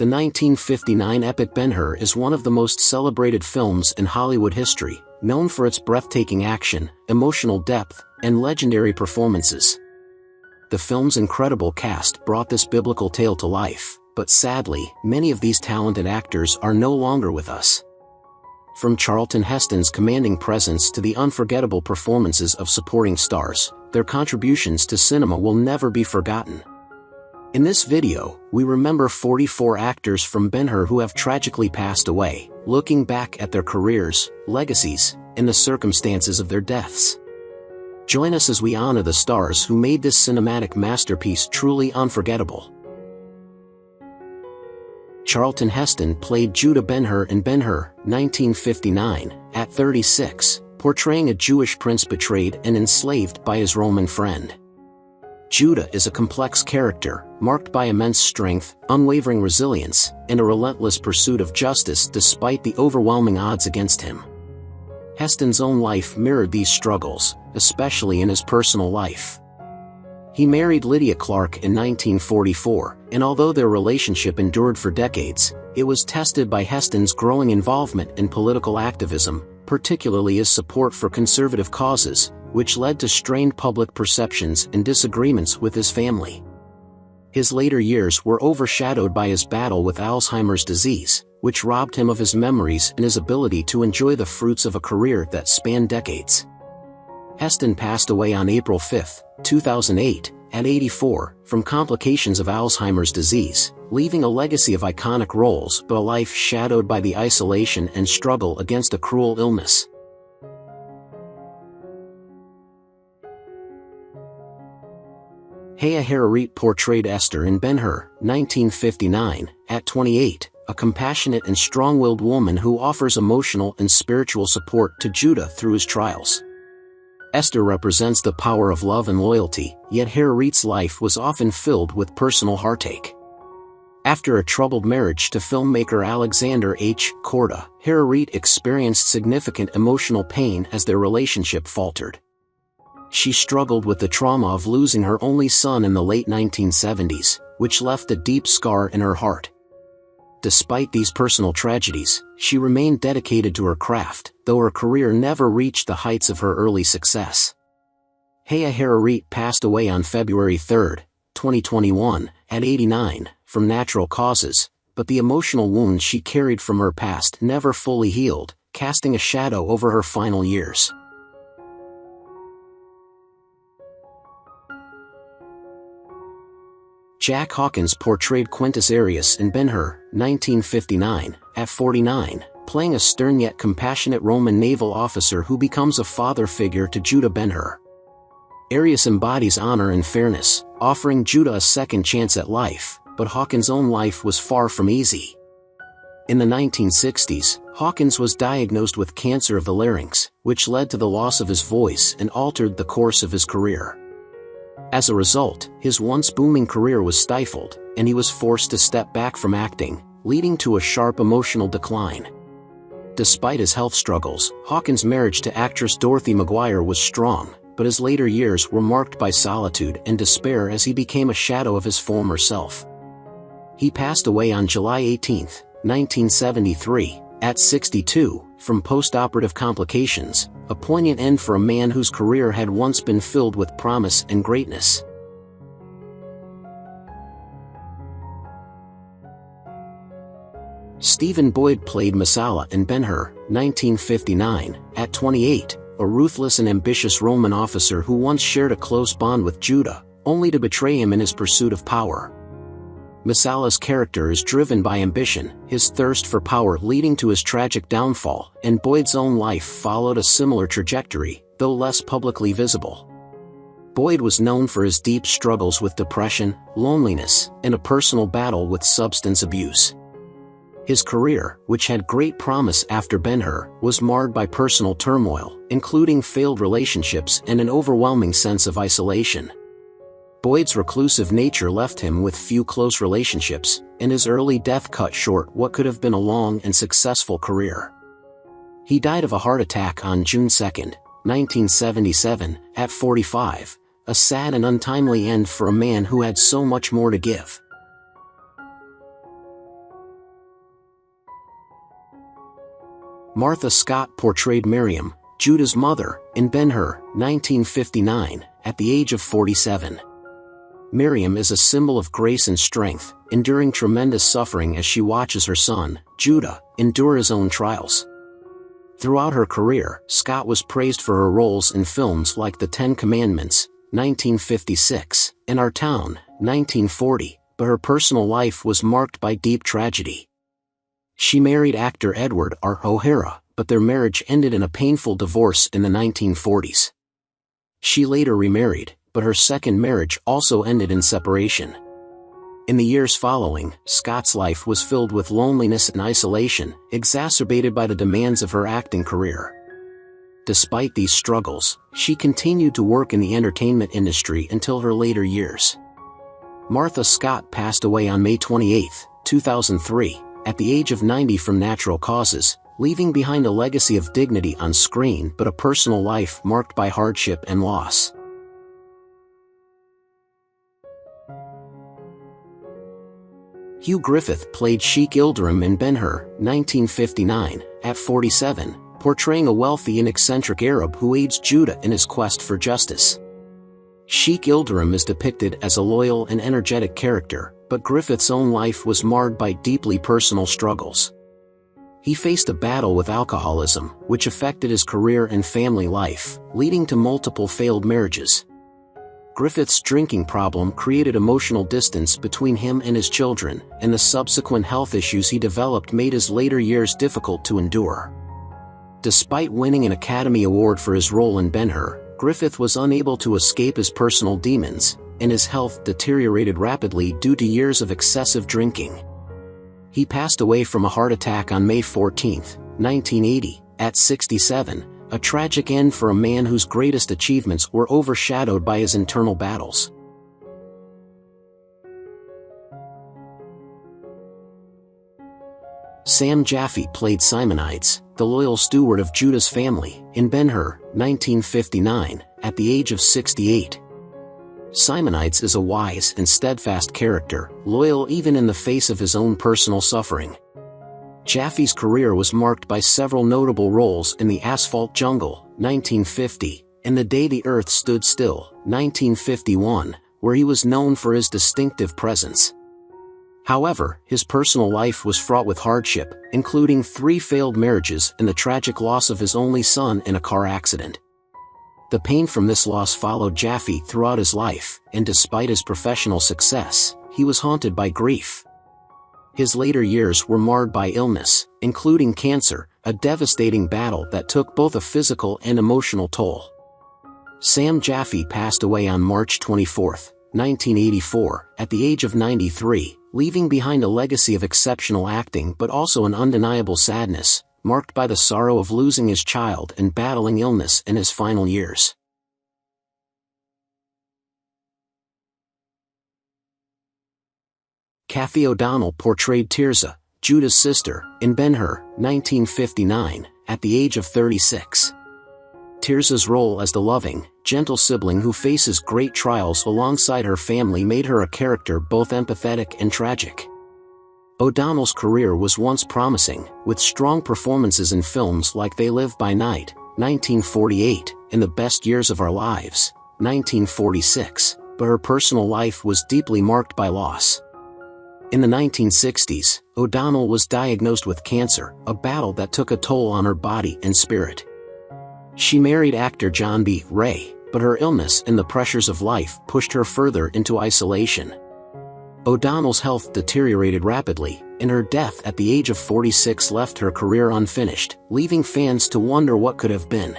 The 1959 epic Ben-Hur is one of the most celebrated films in Hollywood history, known for its breathtaking action, emotional depth, and legendary performances. The film's incredible cast brought this biblical tale to life, but sadly, many of these talented actors are no longer with us. From Charlton Heston's commanding presence to the unforgettable performances of supporting stars, their contributions to cinema will never be forgotten. In this video, we remember 44 actors from Ben-Hur who have tragically passed away, looking back at their careers, legacies, and the circumstances of their deaths. Join us as we honor the stars who made this cinematic masterpiece truly unforgettable. Charlton Heston played Judah Ben-Hur in Ben-Hur, 1959, at 36, portraying a Jewish prince betrayed and enslaved by his Roman friend. Judah is a complex character, marked by immense strength, unwavering resilience, and a relentless pursuit of justice despite the overwhelming odds against him. Heston's own life mirrored these struggles, especially in his personal life. He married Lydia Clark in 1944, and although their relationship endured for decades, it was tested by Heston's growing involvement in political activism, particularly his support for conservative causes, which led to strained public perceptions and disagreements with his family. His later years were overshadowed by his battle with Alzheimer's disease, which robbed him of his memories and his ability to enjoy the fruits of a career that spanned decades. Heston passed away on April 5, 2008, at 84, from complications of Alzheimer's disease, leaving a legacy of iconic roles but a life shadowed by the isolation and struggle against a cruel illness. Haya Harareet portrayed Esther in Ben-Hur, 1959, at 28, a compassionate and strong-willed woman who offers emotional and spiritual support to Judah through his trials. Esther represents the power of love and loyalty, yet Harareet's life was often filled with personal heartache. After a troubled marriage to filmmaker Alexander H. Korda, Harareet experienced significant emotional pain as their relationship faltered. She struggled with the trauma of losing her only son in the late 1970s, which left a deep scar in her heart. Despite these personal tragedies, she remained dedicated to her craft, though her career never reached the heights of her early success. Haya Harareet passed away on February 3, 2021, at 89, from natural causes, but the emotional wounds she carried from her past never fully healed, casting a shadow over her final years. Jack Hawkins portrayed Quintus Arius in Ben-Hur, 1959, at 49, playing a stern yet compassionate Roman naval officer who becomes a father figure to Judah Ben-Hur. Arius embodies honor and fairness, offering Judah a second chance at life, but Hawkins' own life was far from easy. In the 1960s, Hawkins was diagnosed with cancer of the larynx, which led to the loss of his voice and altered the course of his career. As a result, his once booming career was stifled, and he was forced to step back from acting, leading to a sharp emotional decline. Despite his health struggles, Hawkins' marriage to actress Dorothy McGuire was strong, but his later years were marked by solitude and despair as he became a shadow of his former self. He passed away on July 18, 1973, at 62, from post-operative complications, a poignant end for a man whose career had once been filled with promise and greatness. Stephen Boyd played Messala in Ben-Hur, 1959, at 28, a ruthless and ambitious Roman officer who once shared a close bond with Judah, only to betray him in his pursuit of power. Messala's character is driven by ambition, his thirst for power leading to his tragic downfall, and Boyd's own life followed a similar trajectory, though less publicly visible. Boyd was known for his deep struggles with depression, loneliness, and a personal battle with substance abuse. His career, which had great promise after Ben-Hur, was marred by personal turmoil, including failed relationships and an overwhelming sense of isolation. Boyd's reclusive nature left him with few close relationships, and his early death cut short what could have been a long and successful career. He died of a heart attack on June 2, 1977, at 45, a sad and untimely end for a man who had so much more to give. Martha Scott portrayed Miriam, Judah's mother, in Ben-Hur, 1959, at the age of 47. Miriam is a symbol of grace and strength, enduring tremendous suffering as she watches her son, Judah, endure his own trials. Throughout her career, Scott was praised for her roles in films like The Ten Commandments, 1956, and Our Town, 1940, but her personal life was marked by deep tragedy. She married actor Edward R. O'Hara, but their marriage ended in a painful divorce in the 1940s. She later remarried, but her second marriage also ended in separation. In the years following, Scott's life was filled with loneliness and isolation, exacerbated by the demands of her acting career. Despite these struggles, she continued to work in the entertainment industry until her later years. Martha Scott passed away on May 28, 2003, at the age of 90 from natural causes, leaving behind a legacy of dignity on screen but a personal life marked by hardship and loss. Hugh Griffith played Sheikh Ilderim in Ben-Hur, 1959, at 47, portraying a wealthy and eccentric Arab who aids Judah in his quest for justice. Sheikh Ilderim is depicted as a loyal and energetic character, but Griffith's own life was marred by deeply personal struggles. He faced a battle with alcoholism, which affected his career and family life, leading to multiple failed marriages. Griffith's drinking problem created emotional distance between him and his children, and the subsequent health issues he developed made his later years difficult to endure. Despite winning an Academy Award for his role in Ben-Hur, Griffith was unable to escape his personal demons, and his health deteriorated rapidly due to years of excessive drinking. He passed away from a heart attack on May 14, 1980, at 67, a tragic end for a man whose greatest achievements were overshadowed by his internal battles. Sam Jaffe played Simonides, the loyal steward of Judah's family, in Ben-Hur, 1959, at the age of 68. Simonides is a wise and steadfast character, loyal even in the face of his own personal suffering. Jaffe's career was marked by several notable roles in The Asphalt Jungle, 1950, and The Day the Earth Stood Still, 1951, where he was known for his distinctive presence. However, his personal life was fraught with hardship, including 3 failed marriages and the tragic loss of his only son in a car accident. The pain from this loss followed Jaffe throughout his life, and despite his professional success, he was haunted by grief. His later years were marred by illness, including cancer, a devastating battle that took both a physical and emotional toll. Sam Jaffe passed away on March 24, 1984, at the age of 93, leaving behind a legacy of exceptional acting but also an undeniable sadness, marked by the sorrow of losing his child and battling illness in his final years. Cathy O'Donnell portrayed Tirzah, Judah's sister, in Ben-Hur, 1959, at the age of 36. Tirzah's role as the loving, gentle sibling who faces great trials alongside her family made her a character both empathetic and tragic. O'Donnell's career was once promising, with strong performances in films like They Live by Night, 1948, and The Best Years of Our Lives, 1946, but her personal life was deeply marked by loss. In the 1960s, O'Donnell was diagnosed with cancer, a battle that took a toll on her body and spirit. She married actor John B. Ray, but her illness and the pressures of life pushed her further into isolation. O'Donnell's health deteriorated rapidly, and her death at the age of 46 left her career unfinished, leaving fans to wonder what could have been.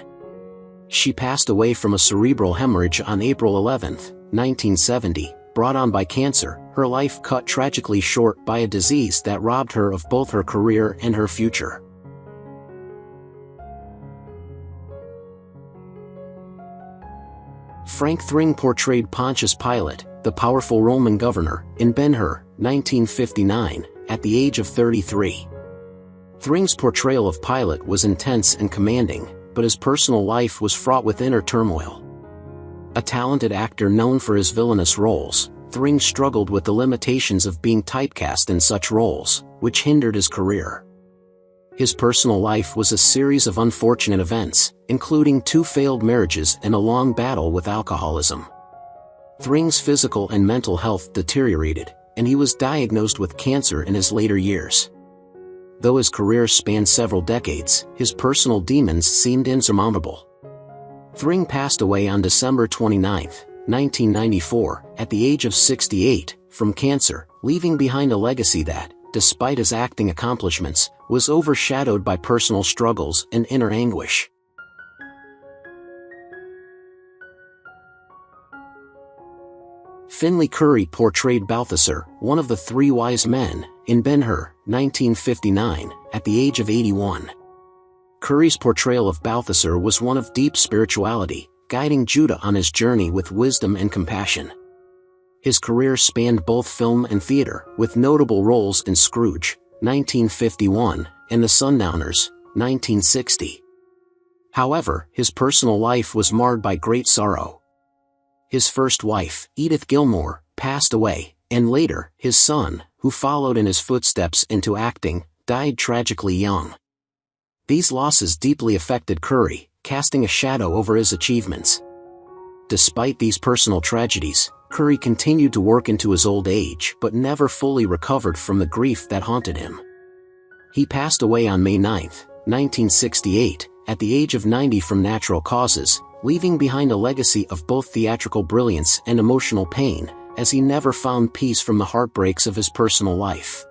She passed away from a cerebral hemorrhage on April 11, 1970, brought on by cancer, her life cut tragically short by a disease that robbed her of both her career and her future. Frank Thring portrayed Pontius Pilate, the powerful Roman governor, in Ben-Hur, 1959, at the age of 33. Thring's portrayal of Pilate was intense and commanding, but his personal life was fraught with inner turmoil. A talented actor known for his villainous roles, Thring struggled with the limitations of being typecast in such roles, which hindered his career. His personal life was a series of unfortunate events, including 2 failed marriages and a long battle with alcoholism. Thring's physical and mental health deteriorated, and he was diagnosed with cancer in his later years. Though his career spanned several decades, his personal demons seemed insurmountable. Thring passed away on December 29, 1994, at the age of 68, from cancer, leaving behind a legacy that, despite his acting accomplishments, was overshadowed by personal struggles and inner anguish. Finlay Currie portrayed Balthasar, one of the 3 wise men, in Ben-Hur, 1959, at the age of 81. Currie's portrayal of Balthasar was one of deep spirituality, guiding Judah on his journey with wisdom and compassion. His career spanned both film and theater, with notable roles in Scrooge, 1951, and The Sundowners, 1960. However, his personal life was marred by great sorrow. His first wife, Edith Gilmore, passed away, and later, his son, who followed in his footsteps into acting, died tragically young. These losses deeply affected Currie, casting a shadow over his achievements. Despite these personal tragedies, Currie continued to work into his old age but never fully recovered from the grief that haunted him. He passed away on May 9, 1968, at the age of 90 from natural causes, leaving behind a legacy of both theatrical brilliance and emotional pain, as he never found peace from the heartbreaks of his personal life.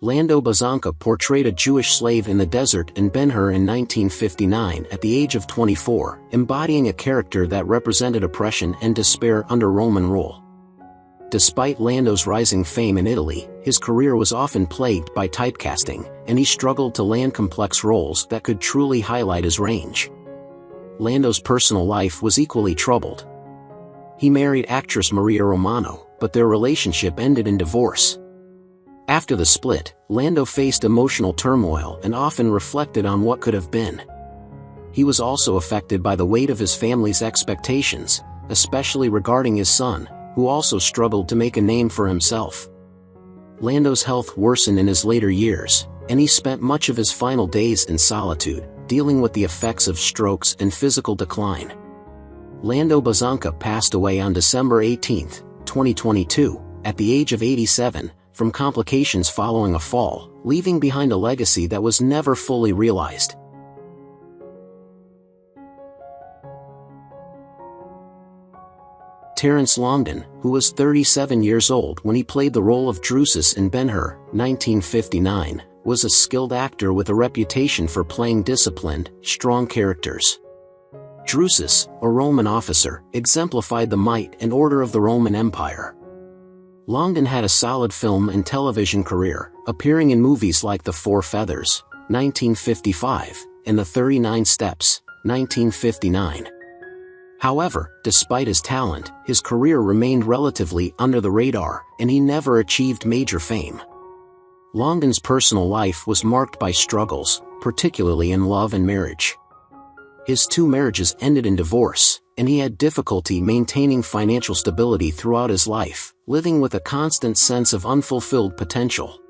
Lando Buzzanca portrayed a Jewish slave in the desert in Ben-Hur in 1959 at the age of 24, embodying a character that represented oppression and despair under Roman rule. Despite Lando's rising fame in Italy, his career was often plagued by typecasting, and he struggled to land complex roles that could truly highlight his range. Lando's personal life was equally troubled. He married actress Maria Romano, but their relationship ended in divorce. After the split, Lando faced emotional turmoil and often reflected on what could have been. He was also affected by the weight of his family's expectations, especially regarding his son, who also struggled to make a name for himself. Lando's health worsened in his later years, and he spent much of his final days in solitude, dealing with the effects of strokes and physical decline. Lando Buzzanca passed away on December 18, 2022, at the age of 87, from complications following a fall, leaving behind a legacy that was never fully realized. Terence Longden, who was 37 years old when he played the role of Drusus in Ben-Hur, 1959, was a skilled actor with a reputation for playing disciplined, strong characters. Drusus, a Roman officer, exemplified the might and order of the Roman Empire. Longden had a solid film and television career, appearing in movies like The Four Feathers, 1955, and The 39 Steps, 1959. However, despite his talent, his career remained relatively under the radar, and he never achieved major fame. Longden's personal life was marked by struggles, particularly in love and marriage. His 2 marriages ended in divorce, and he had difficulty maintaining financial stability throughout his life, living with a constant sense of unfulfilled potential.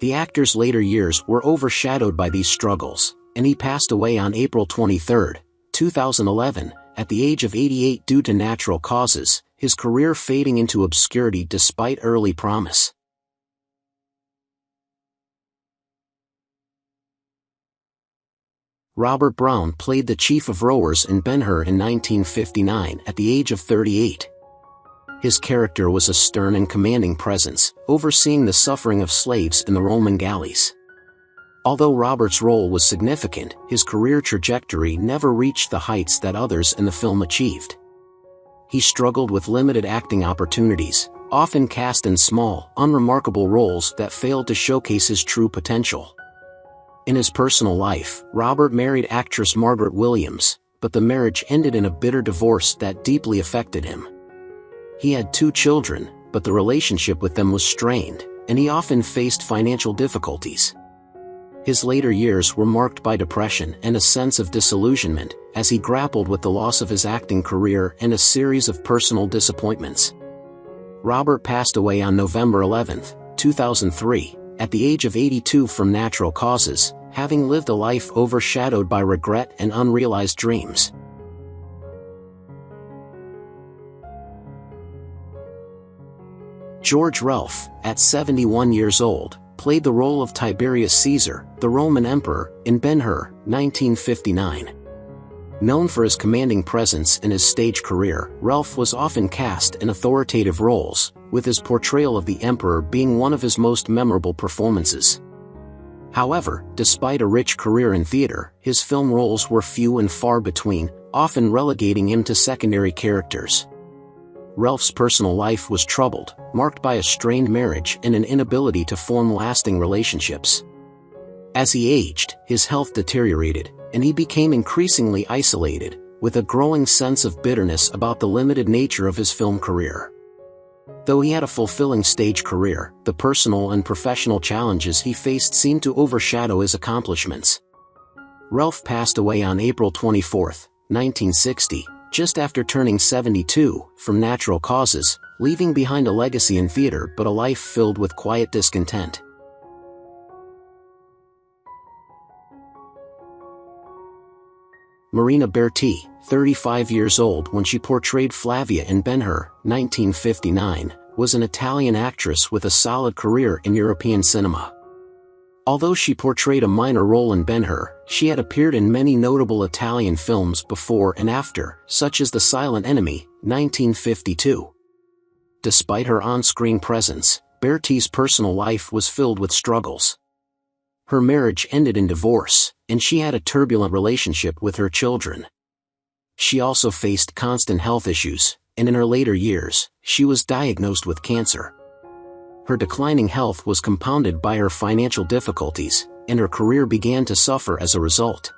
The actor's later years were overshadowed by these struggles, and he passed away on April 23, 2011, at the age of 88 due to natural causes, his career fading into obscurity despite early promise. Robert Brown played the chief of rowers in Ben-Hur in 1959 at the age of 38. His character was a stern and commanding presence, overseeing the suffering of slaves in the Roman galleys. Although Robert's role was significant, his career trajectory never reached the heights that others in the film achieved. He struggled with limited acting opportunities, often cast in small, unremarkable roles that failed to showcase his true potential. In his personal life, Robert married actress Margaret Williams, but the marriage ended in a bitter divorce that deeply affected him. He had 2 children, but the relationship with them was strained, and he often faced financial difficulties. His later years were marked by depression and a sense of disillusionment, as he grappled with the loss of his acting career and a series of personal disappointments. Robert passed away on November 11, 2003, at the age of 82 from natural causes, having lived a life overshadowed by regret and unrealized dreams. George Relph, at 71 years old, played the role of Tiberius Caesar, the Roman emperor, in Ben-Hur, 1959. Known for his commanding presence in his stage career, Relph was often cast in authoritative roles, with his portrayal of the emperor being one of his most memorable performances. However, despite a rich career in theater, his film roles were few and far between, often relegating him to secondary characters. Relph's personal life was troubled, marked by a strained marriage and an inability to form lasting relationships. As he aged, his health deteriorated, and he became increasingly isolated, with a growing sense of bitterness about the limited nature of his film career. Though he had a fulfilling stage career, the personal and professional challenges he faced seemed to overshadow his accomplishments. Relph passed away on April 24, 1960, just after turning 72, from natural causes, leaving behind a legacy in theater but a life filled with quiet discontent. Marina Berti, 35 years old when she portrayed Flavia in Ben-Hur, 1959, was an Italian actress with a solid career in European cinema. Although she portrayed a minor role in Ben-Hur, she had appeared in many notable Italian films before and after, such as The Silent Enemy, 1952. Despite her on-screen presence, Berti's personal life was filled with struggles. Her marriage ended in divorce, and she had a turbulent relationship with her children. She also faced constant health issues, and in her later years, she was diagnosed with cancer. Her declining health was compounded by her financial difficulties, and her career began to suffer as a result.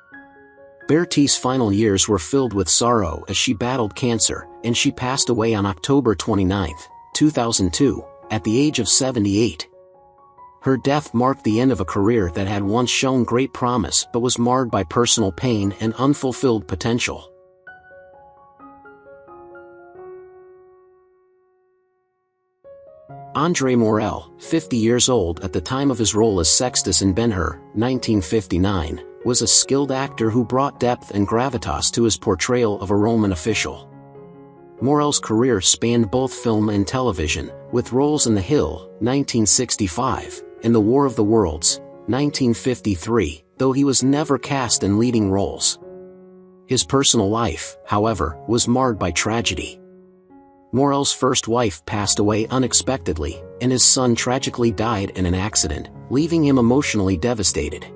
Berti's final years were filled with sorrow as she battled cancer, and she passed away on October 29, 2002, at the age of 78. Her death marked the end of a career that had once shown great promise but was marred by personal pain and unfulfilled potential. André Morell, 50 years old at the time of his role as Sextus in Ben-Hur, 1959, was a skilled actor who brought depth and gravitas to his portrayal of a Roman official. Morell's career spanned both film and television, with roles in The Hill, 1965, and The War of the Worlds, 1953, though he was never cast in leading roles. His personal life, however, was marred by tragedy. Morell's first wife passed away unexpectedly, and his son tragically died in an accident, leaving him emotionally devastated.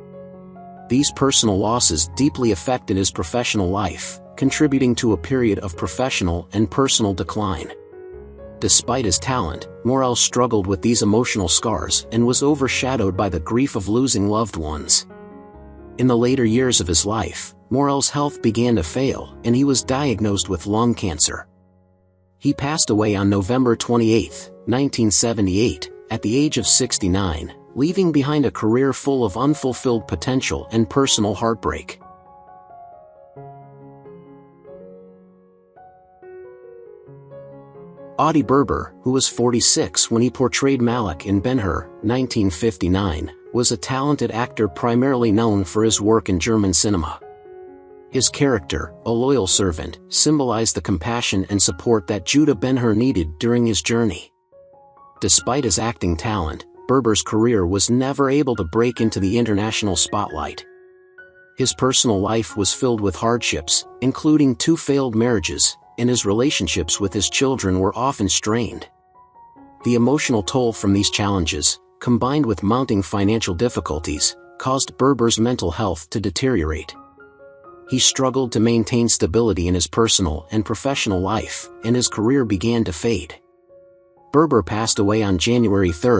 These personal losses deeply affected his professional life, contributing to a period of professional and personal decline. Despite his talent, Morell struggled with these emotional scars and was overshadowed by the grief of losing loved ones. In the later years of his life, Morell's health began to fail, and he was diagnosed with lung cancer. He passed away on November 28, 1978, at the age of 69, leaving behind a career full of unfulfilled potential and personal heartbreak. Ady Berber, who was 46 when he portrayed Malak in Ben-Hur, 1959, was a talented actor primarily known for his work in German cinema. His character, a loyal servant, symbolized the compassion and support that Judah Ben-Hur needed during his journey. Despite his acting talent, Berber's career was never able to break into the international spotlight. His personal life was filled with hardships, including 2 failed marriages, and his relationships with his children were often strained. The emotional toll from these challenges, combined with mounting financial difficulties, caused Berber's mental health to deteriorate. He struggled to maintain stability in his personal and professional life, and his career began to fade. Berber passed away on January 3,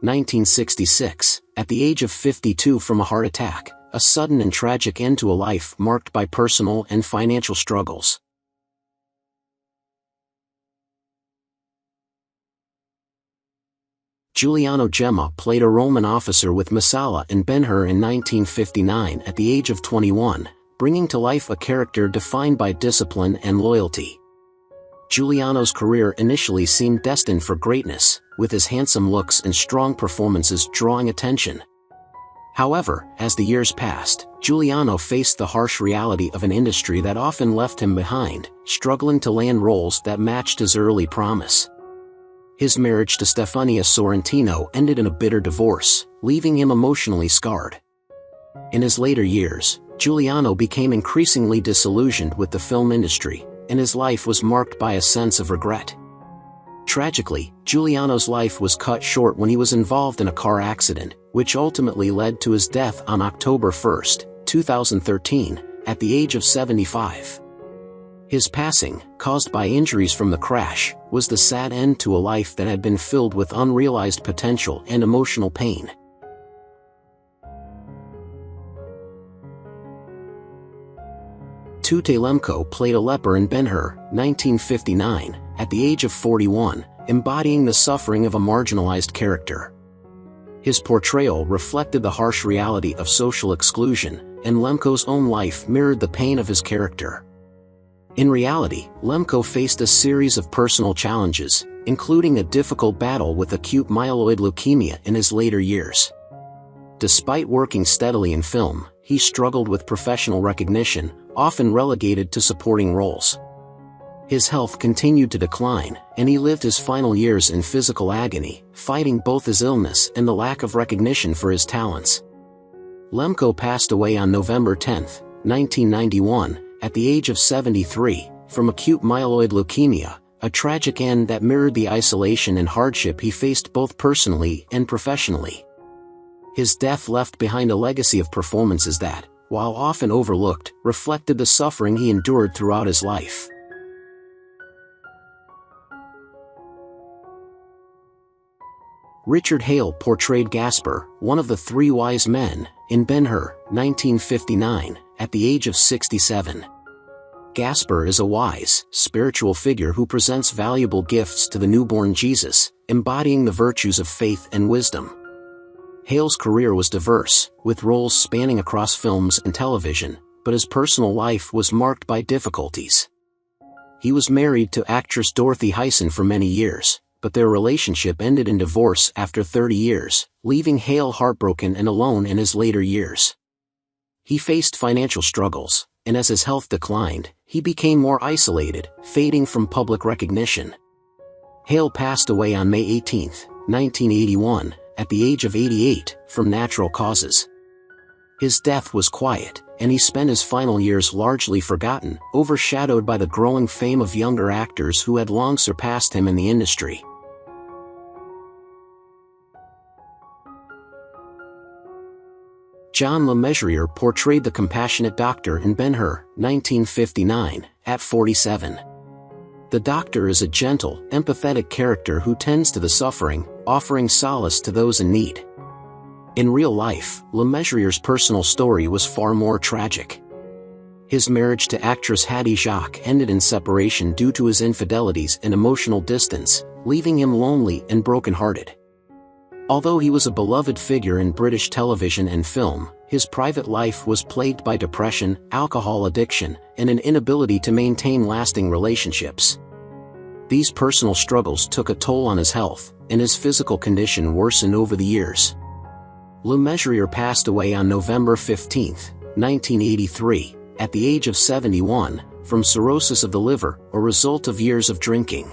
1966, at the age of 52 from a heart attack, a sudden and tragic end to a life marked by personal and financial struggles. Giuliano Gemma played a Roman officer with Messala in Ben-Hur in 1959 at the age of 21, bringing to life a character defined by discipline and loyalty. Giuliano's career initially seemed destined for greatness, with his handsome looks and strong performances drawing attention. However, as the years passed, Giuliano faced the harsh reality of an industry that often left him behind, struggling to land roles that matched his early promise. His marriage to Stefania Sorrentino ended in a bitter divorce, leaving him emotionally scarred. In his later years, Giuliano became increasingly disillusioned with the film industry, and his life was marked by a sense of regret. Tragically, Giuliano's life was cut short when he was involved in a car accident, which ultimately led to his death on October 1, 2013, at the age of 75. His passing, caused by injuries from the crash, was the sad end to a life that had been filled with unrealized potential and emotional pain. Tutte Lemkow played a leper in Ben-Hur, 1959, at the age of 41, embodying the suffering of a marginalized character. His portrayal reflected the harsh reality of social exclusion, and Lemkow's own life mirrored the pain of his character. In reality, Lemkow faced a series of personal challenges, including a difficult battle with acute myeloid leukemia in his later years. Despite working steadily in film, he struggled with professional recognition, often relegated to supporting roles. His health continued to decline, and he lived his final years in physical agony, fighting both his illness and the lack of recognition for his talents. Lemkow passed away on November 10, 1991, at the age of 73, from acute myeloid leukemia, a tragic end that mirrored the isolation and hardship he faced both personally and professionally. His death left behind a legacy of performances that, while often overlooked, reflected the suffering he endured throughout his life. Richard Hale portrayed Gaspar, one of the three wise men, in Ben-Hur, 1959, at the age of 67. Gaspar is a wise, spiritual figure who presents valuable gifts to the newborn Jesus, embodying the virtues of faith and wisdom. Hale's career was diverse, with roles spanning across films and television, but his personal life was marked by difficulties. He was married to actress Dorothy Hyson for many years, but their relationship ended in divorce after 30 years, leaving Hale heartbroken and alone in his later years. He faced financial struggles, and as his health declined, he became more isolated, fading from public recognition. Hale passed away on May 18, 1981, at the age of 88, from natural causes. His death was quiet, and he spent his final years largely forgotten, overshadowed by the growing fame of younger actors who had long surpassed him in the industry. John Le Mesurier portrayed the compassionate doctor in Ben-Hur, 1959, at 47. The doctor is a gentle, empathetic character who tends to the suffering, offering solace to those in need. In real life, Le Mesurier's personal story was far more tragic. His marriage to actress Hattie Jacques ended in separation due to his infidelities and emotional distance, leaving him lonely and brokenhearted. Although he was a beloved figure in British television and film, his private life was plagued by depression, alcohol addiction, and an inability to maintain lasting relationships. These personal struggles took a toll on his health, and his physical condition worsened over the years. Le Mesurier passed away on November 15, 1983, at the age of 71, from cirrhosis of the liver, a result of years of drinking.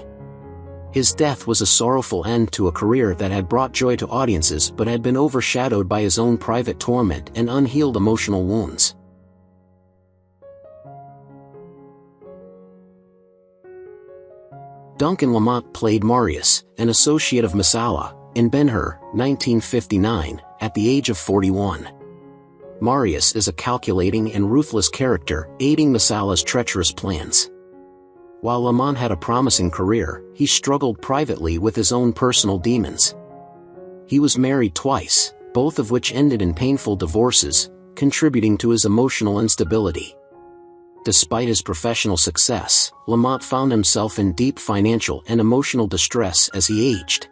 His death was a sorrowful end to a career that had brought joy to audiences but had been overshadowed by his own private torment and unhealed emotional wounds. Duncan Lamont played Marius, an associate of Messala, in Ben-Hur, 1959, at the age of 41. Marius is a calculating and ruthless character, aiding Messala's treacherous plans. While Lamont had a promising career, he struggled privately with his own personal demons. He was married twice, both of which ended in painful divorces, contributing to his emotional instability. Despite his professional success, Lamont found himself in deep financial and emotional distress as he aged.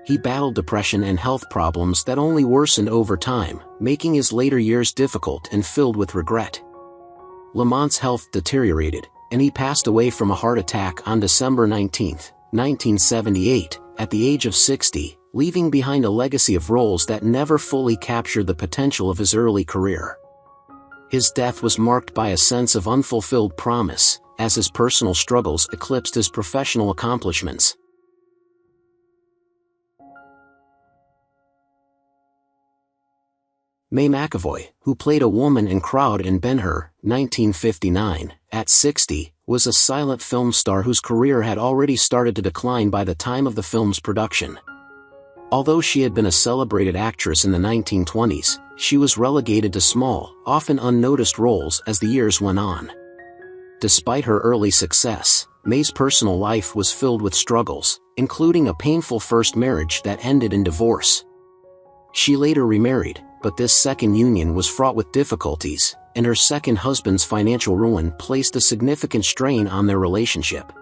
He battled depression and health problems that only worsened over time, making his later years difficult and filled with regret. Lamont's health deteriorated, and he passed away from a heart attack on December 19, 1978, at the age of 60, leaving behind a legacy of roles that never fully captured the potential of his early career. His death was marked by a sense of unfulfilled promise, as his personal struggles eclipsed his professional accomplishments. Mae McAvoy, who played a woman in Crowd in Ben-Hur, 1959, at 60, was a silent film star whose career had already started to decline by the time of the film's production. Although she had been a celebrated actress in the 1920s, she was relegated to small, often unnoticed roles as the years went on. Despite her early success, Mae's personal life was filled with struggles, including a painful first marriage that ended in divorce. She later remarried, but this second union was fraught with difficulties, and her second husband's financial ruin placed a significant strain on their relationship.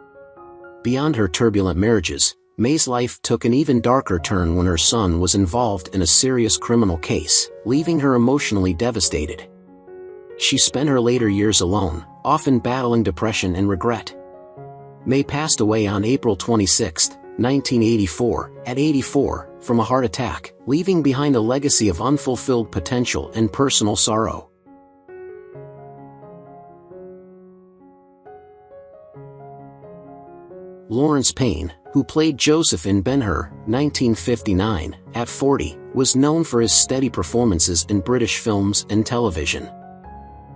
Beyond her turbulent marriages, Mae's life took an even darker turn when her son was involved in a serious criminal case, leaving her emotionally devastated. She spent her later years alone, often battling depression and regret. Mae passed away on April 26, 1984, at 84, from a heart attack, leaving behind a legacy of unfulfilled potential and personal sorrow. Laurence Payne, who played Joseph in Ben-Hur, 1959, at 40, was known for his steady performances in British films and television.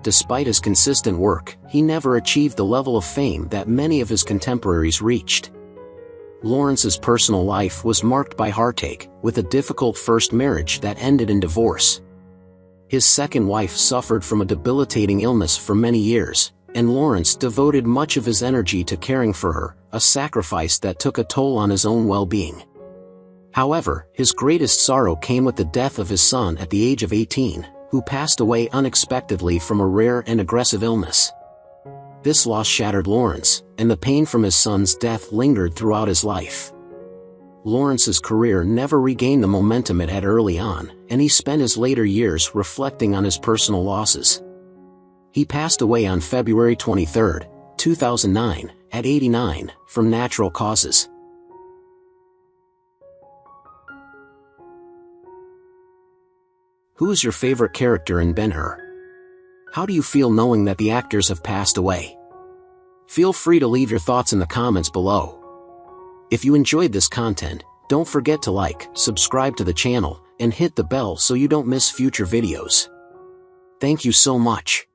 Despite his consistent work, he never achieved the level of fame that many of his contemporaries reached. Laurence's personal life was marked by heartache, with a difficult first marriage that ended in divorce. His second wife suffered from a debilitating illness for many years, and Laurence devoted much of his energy to caring for her, a sacrifice that took a toll on his own well-being. However, his greatest sorrow came with the death of his son at the age of 18, who passed away unexpectedly from a rare and aggressive illness. This loss shattered Laurence, and the pain from his son's death lingered throughout his life. Laurence's career never regained the momentum it had early on, and he spent his later years reflecting on his personal losses. He passed away on February 23, 2009, at 89, from natural causes. Who is your favorite character in Ben-Hur? How do you feel knowing that the actors have passed away? Feel free to leave your thoughts in the comments below. If you enjoyed this content, don't forget to like, subscribe to the channel, and hit the bell so you don't miss future videos. Thank you so much.